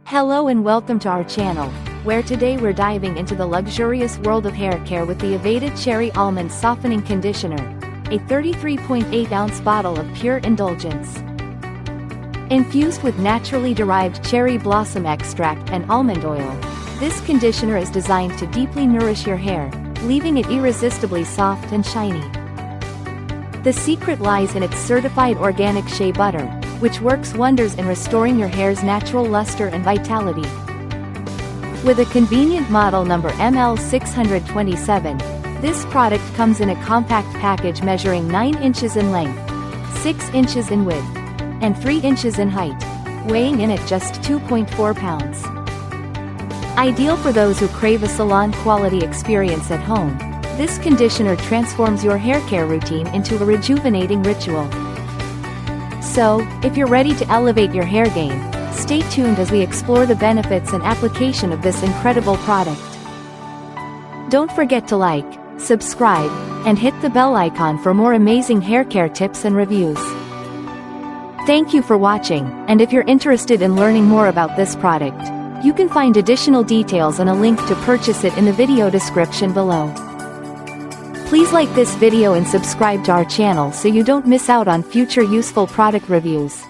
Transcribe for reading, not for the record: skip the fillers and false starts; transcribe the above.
Hello and welcome to our channel, where today we're diving into the luxurious world of hair care with the AVEDA Cherry Almond Softening Conditioner, a 33.8-ounce bottle of pure indulgence. Infused with naturally derived cherry blossom extract and almond oil, this conditioner is designed to deeply nourish your hair, leaving it irresistibly soft and shiny. The secret lies in its certified organic shea butter, which works wonders in restoring your hair's natural luster and vitality. With a convenient model number ML627, this product comes in a compact package measuring 9 inches in length, 6 inches in width, and 3 inches in height, weighing in at just 2.4 pounds. Ideal for those who crave a salon-quality experience at home, this conditioner transforms your hair care routine into a rejuvenating ritual. So, if you're ready to elevate your hair game, stay tuned as we explore the benefits and application of this incredible product. Don't forget to like, subscribe, and hit the bell icon for more amazing hair care tips and reviews. Thank you for watching, and if you're interested in learning more about this product, you can find additional details and a link to purchase it in the video description below. Please like this video and subscribe to our channel so you don't miss out on future useful product reviews.